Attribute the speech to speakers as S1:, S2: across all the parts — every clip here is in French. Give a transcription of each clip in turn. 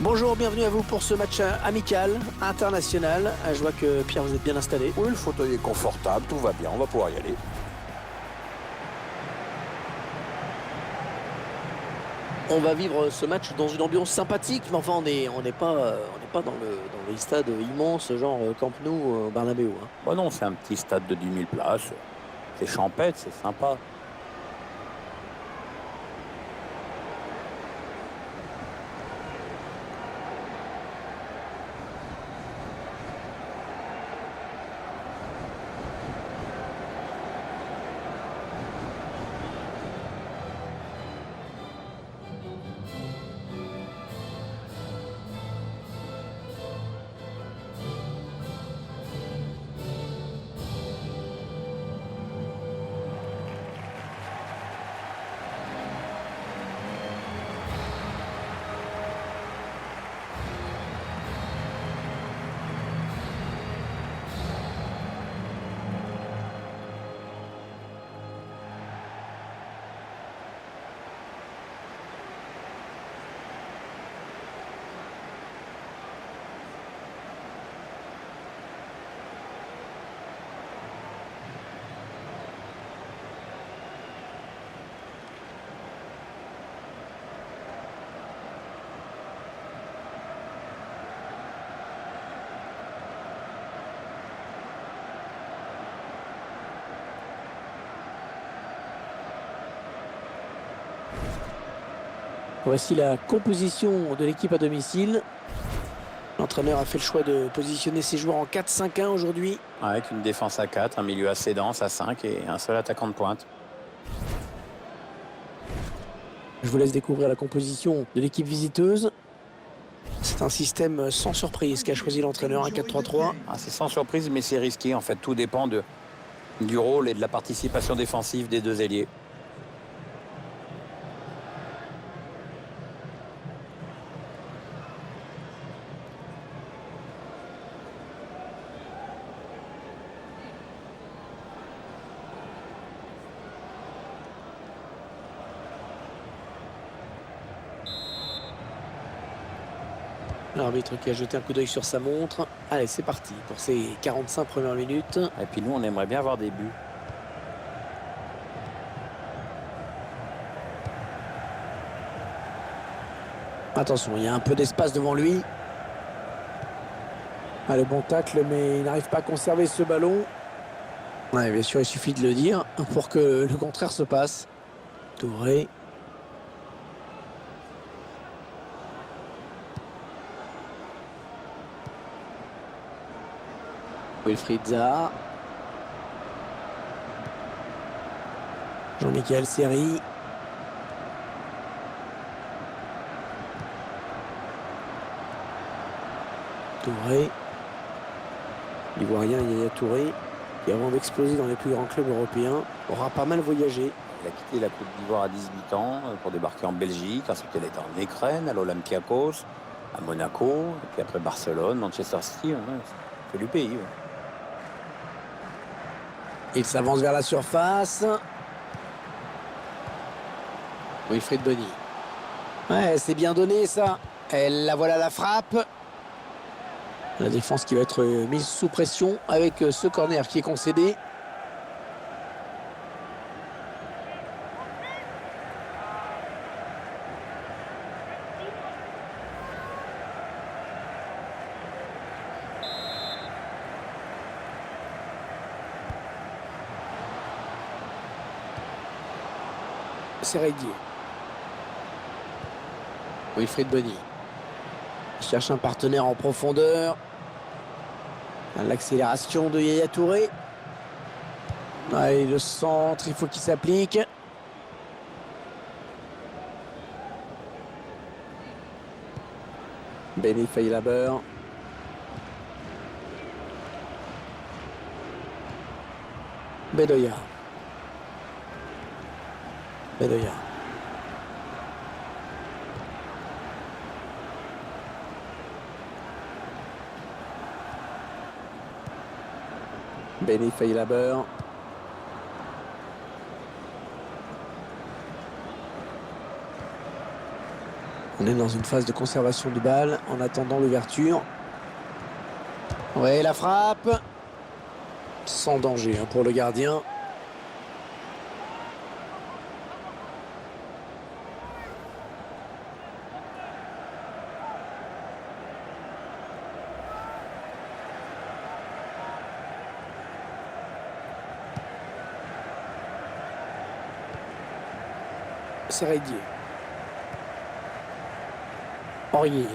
S1: Bonjour, bienvenue à vous pour ce match amical, international. Je vois que Pierre, vous êtes bien installé.
S2: Oui, le fauteuil est confortable, tout va bien, on va pouvoir y aller.
S1: On va vivre ce match dans une ambiance sympathique, mais enfin on n'est pas dans les stades immenses, genre Camp Nou, Bernabéu, hein.
S2: Bon non, c'est un petit stade de 10 000 places, c'est champêtre, c'est sympa.
S1: Voici la composition de l'équipe à domicile. L'entraîneur a fait le choix de positionner ses joueurs en 4-5-1 aujourd'hui.
S2: Avec une défense à 4, un milieu assez dense à 5 et un seul attaquant de pointe.
S1: Je vous laisse découvrir la composition de l'équipe visiteuse. C'est un système sans surprise qu'a choisi l'entraîneur, un 4-3-3.
S2: C'est sans surprise, mais c'est risqué en fait, tout dépend du rôle et de la participation défensive des deux ailiers.
S1: L'arbitre qui a jeté un coup d'œil sur sa montre. Allez, c'est parti pour ces 45 premières minutes.
S2: Et puis nous, on aimerait bien avoir des buts.
S1: Attention, il y a un peu d'espace devant lui. Ah, le bon tacle, mais il n'arrive pas à conserver ce ballon. Ouais, bien sûr, il suffit de le dire pour que le contraire se passe. Touré. Wilfried Zaha. Jean-Michel Seri. Touré. L'Ivoirien Yaya Touré, qui avant d'exploser dans les plus grands clubs européens, aura pas mal voyagé.
S2: Il a quitté la Côte d'Ivoire à 18 ans pour débarquer en Belgique. Ensuite, il est en Ukraine, à l'Olympiakos, à Monaco, et puis après Barcelone, Manchester City. C'est du pays. Ouais.
S1: Il s'avance vers la surface. Wilfried Bony. Ouais, c'est bien donné ça. Et la voilà la frappe. La défense qui va être mise sous pression avec ce corner qui est concédé. C'est Rédier. Wilfried Bony. Il cherche un partenaire en profondeur. L'accélération de Yaya Touré. Allez, le centre, il faut qu'il s'applique. Benny Feilaber. Bedoya. Bedoya. Benny Feilaber. On est dans une phase de conservation de balle en attendant l'ouverture. Ouais, la frappe. Sans danger pour le gardien. C'est Rédier. Aurier.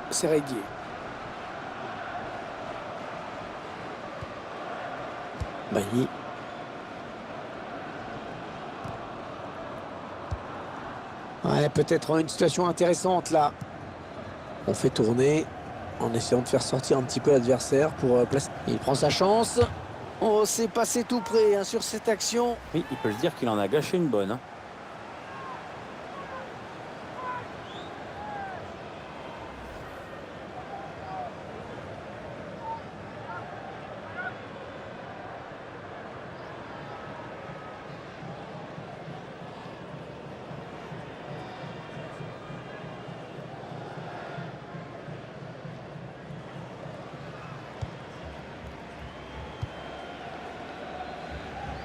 S1: C'est Rédier. Bailly. Ouais, peut-être une situation intéressante là. On fait tourner en essayant de faire sortir un petit peu l'adversaire pour placer. Il prend sa chance. Oh, c'est passé tout près sur cette action.
S2: Oui, il peut se dire qu'il en a gâché une bonne.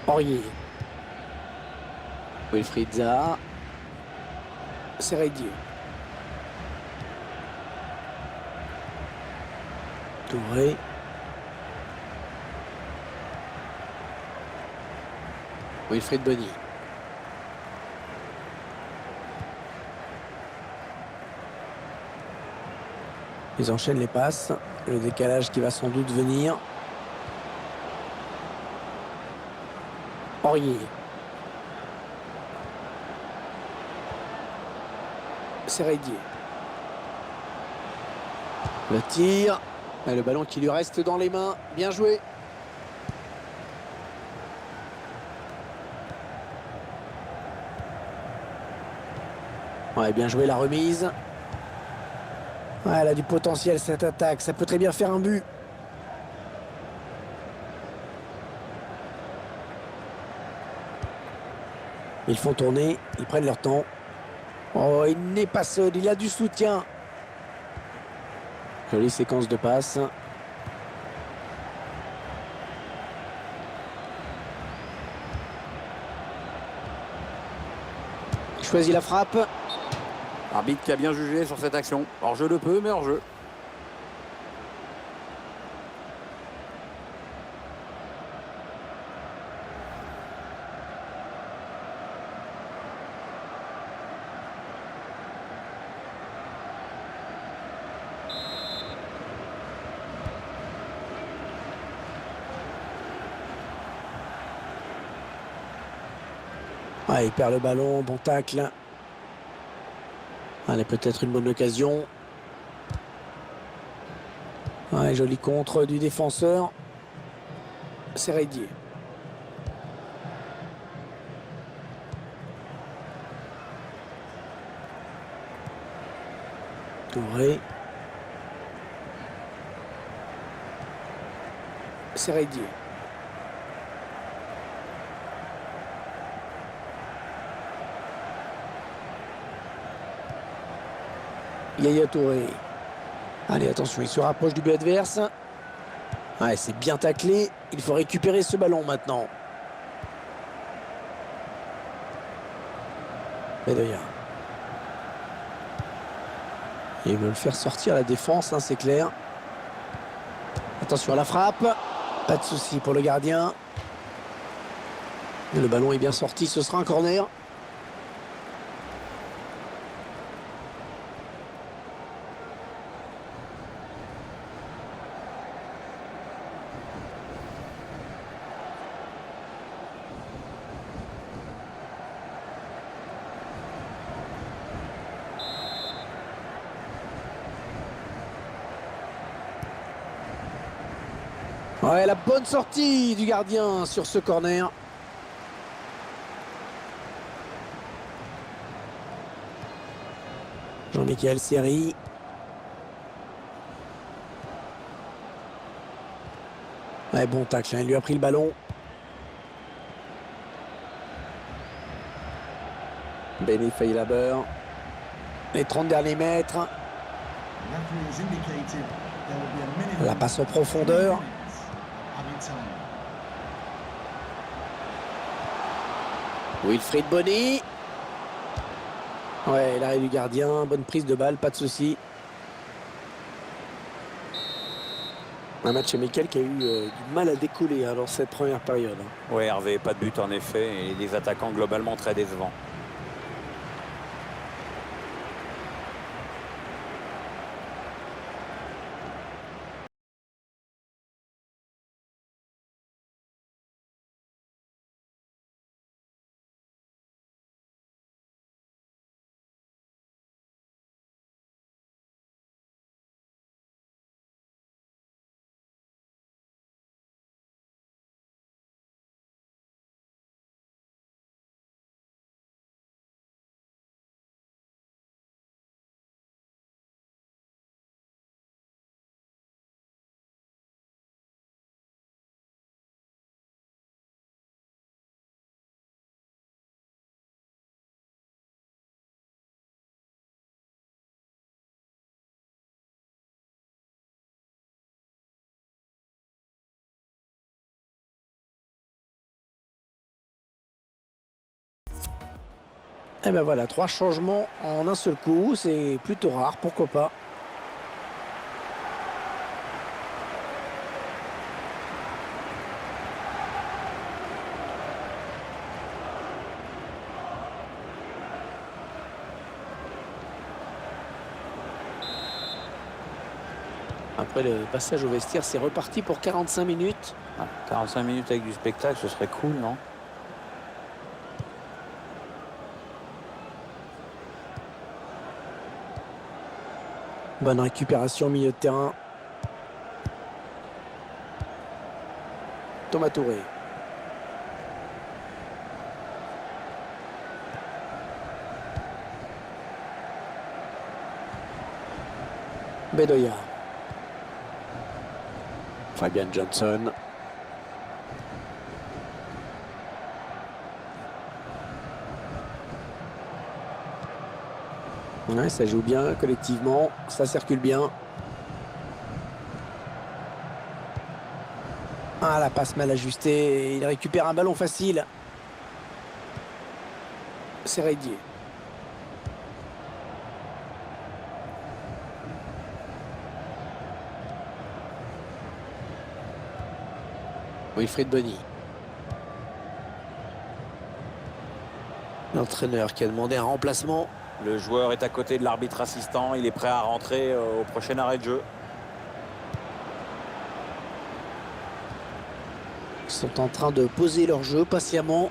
S1: Aurier. Wilfried Zaha. C'est Rédier. Touré. Wilfried Bony. Ils enchaînent les passes. Le décalage qui va sans doute venir. Aurier. C'est Rédier. Le tir. Et le ballon qui lui reste dans les mains. Bien joué. Ouais, bien joué la remise. Ouais, elle a du potentiel cette attaque. Ça peut très bien faire un but. Ils font tourner, ils prennent leur temps. Oh, il n'est pas seul, il a du soutien. Jolie séquence de passes. Il choisit la frappe.
S2: Arbitre qui a bien jugé sur cette action. Hors-jeu le peut, mais hors-jeu.
S1: Ouais, il perd le ballon, bon tacle. Allez, peut-être une bonne occasion. Ouais, joli contre du défenseur. C'est Rédier. Touré. C'est Rédier. Yaya Touré. Allez, attention, il se rapproche du but adverse. Ouais, c'est bien taclé. Il faut récupérer ce ballon maintenant. Bedoya. Ils veulent faire sortir la défense, c'est clair. Attention à la frappe. Pas de souci pour le gardien. Le ballon est bien sorti, ce sera un corner. Ouais, la bonne sortie du gardien sur ce corner. Jean-Michel Seri. Ouais, bon tacle, hein, il lui a pris le ballon. Benny Feilaber. Les 30 derniers mètres. La passe en profondeur. Wilfried Bony. Ouais, l'arrêt du gardien. Bonne prise de balle, pas de souci. Un match amical qui a eu du mal à décoller dans cette première période.
S2: Oui, Hervé, pas de but en effet, et les attaquants globalement très décevants.
S1: Et ben voilà, 3 changements en un seul coup. C'est plutôt rare, pourquoi pas. Après le passage au vestiaire, c'est reparti pour 45 minutes.
S2: Ah, 45 minutes avec du spectacle, ce serait cool, non?
S1: Bonne récupération au milieu de terrain. Thomas Touré. Bedoya. Fabian Johnson. Ouais, ça joue bien collectivement, ça circule bien. Ah, la passe mal ajustée, il récupère un ballon facile. C'est Redier. Wilfried Bony. L'entraîneur qui a demandé un remplacement.
S2: Le joueur est à côté de l'arbitre assistant, il est prêt à rentrer au prochain arrêt de jeu.
S1: Ils sont en train de poser leur jeu patiemment.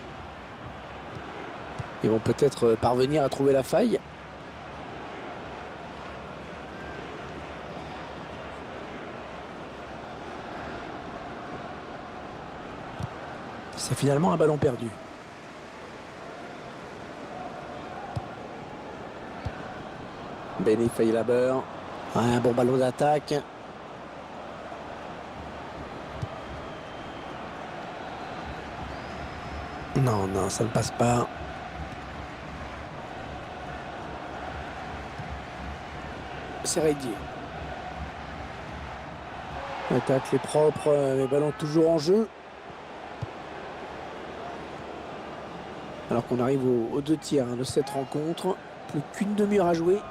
S1: Ils vont peut-être parvenir à trouver la faille. C'est finalement un ballon perdu. Benny Feilaber. Un bon ballon d'attaque. Non, non, ça ne passe pas. C'est Redier. L'attaque est propre, les ballons toujours en jeu. Alors qu'on arrive aux 2 tiers de cette rencontre. Plus qu'une demi-heure à jouer.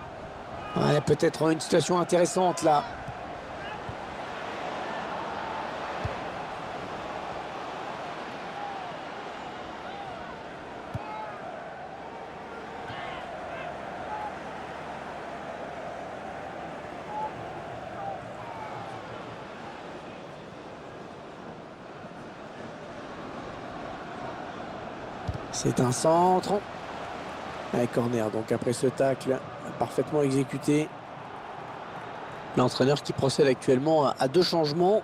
S1: Ouais, peut-être une situation intéressante là. C'est un centre. Un corner donc après ce tacle parfaitement exécuté. L'entraîneur qui procède actuellement à 2 changements.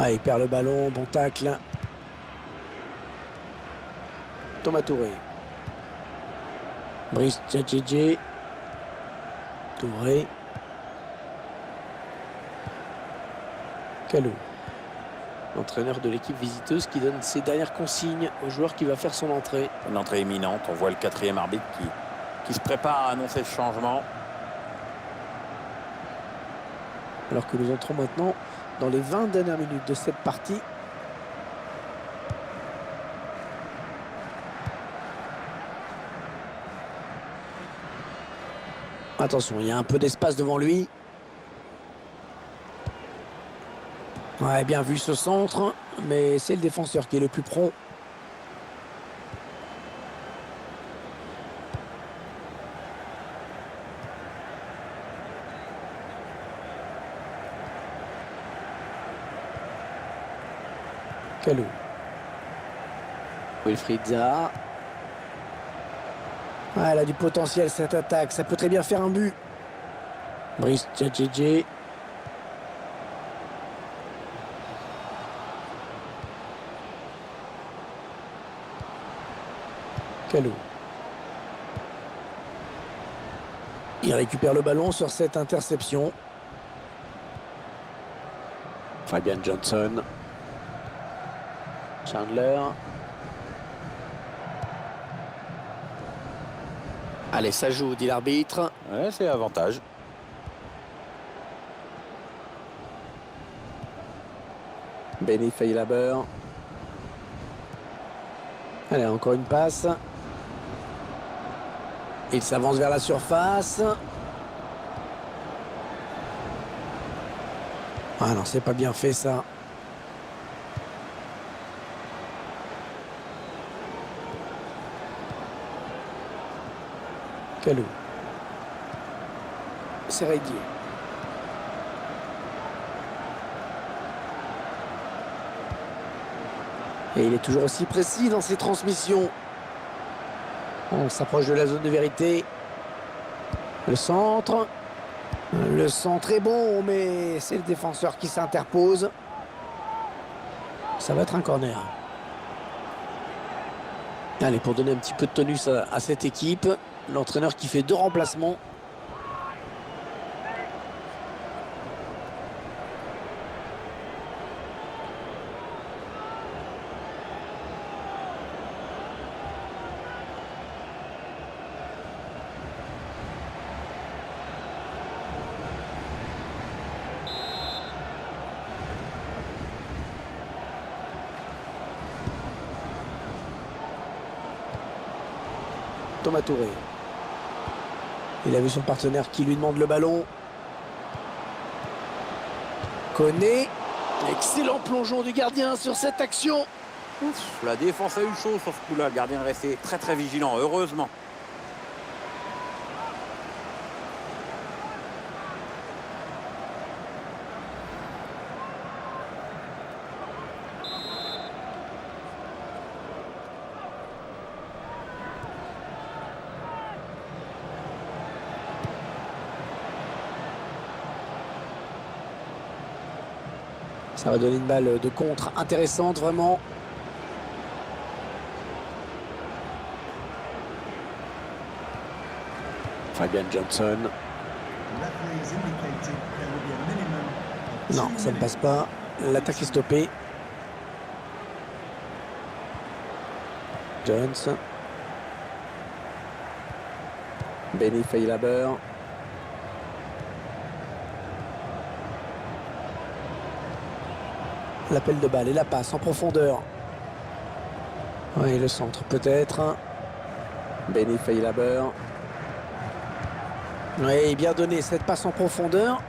S1: Ah, il perd le ballon, bon tacle. Thomas Touré. Brice Djadjedje. Touré. Kalou. L'entraîneur de l'équipe visiteuse qui donne ses dernières consignes au joueur qui va faire son entrée.
S2: Une entrée imminente. On voit le 4e arbitre qui se prépare à annoncer le changement.
S1: Alors que nous entrons maintenant dans les 20 dernières minutes de cette partie. Attention, il y a un peu d'espace devant lui. Ouais, bien vu ce centre, mais c'est le défenseur qui est le plus prompt. Kalou. Wilfried Zaha. Ah, elle a du potentiel cette attaque, ça peut très bien faire un but. Brice Djadjedje. Kalou. Il récupère le ballon sur cette interception. Fabian Johnson. Chandler. Allez, ça joue, dit l'arbitre.
S2: Ouais, c'est avantage.
S1: Benny Feilaber. Allez, encore une passe. Il s'avance vers la surface. Ah non, c'est pas bien fait ça. Kalou. C'est réglé. Et il est toujours aussi précis dans ses transmissions. On s'approche de la zone de vérité. Le centre. Le centre est bon, mais c'est le défenseur qui s'interpose. Ça va être un corner. Allez, pour donner un petit peu de tonus à cette équipe, l'entraîneur qui fait 2 remplacements. Thomas Touré. Il a vu son partenaire qui lui demande le ballon. Koné. Excellent plongeon du gardien sur cette action.
S2: Ouf, la défense a eu chaud sur ce coup-là. Le gardien est resté très très vigilant, heureusement.
S1: Ça va donner une balle de contre intéressante, vraiment. Fabian Johnson. Non, ça ne passe pas. L'attaque est stoppée. Jones. Benny Feilaber. L'appel de balle et la passe en profondeur. Oui, le centre peut-être. Benny Feilaber. Oui, bien donné cette passe en profondeur.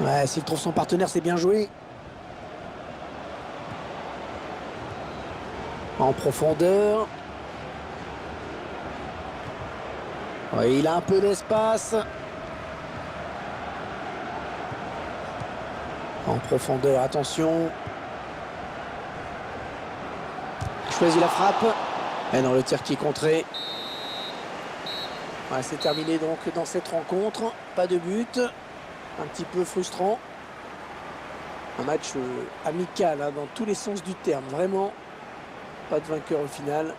S1: Ouais, s'il trouve son partenaire, c'est bien joué. En profondeur. Oui, il a un peu d'espace. En profondeur, attention. Choisit la frappe. Et non, le tir qui est contré. Ouais, c'est terminé donc dans cette rencontre. Pas de but. Un petit peu frustrant. Un match amical hein, dans tous les sens du terme. Vraiment, pas de vainqueur au final.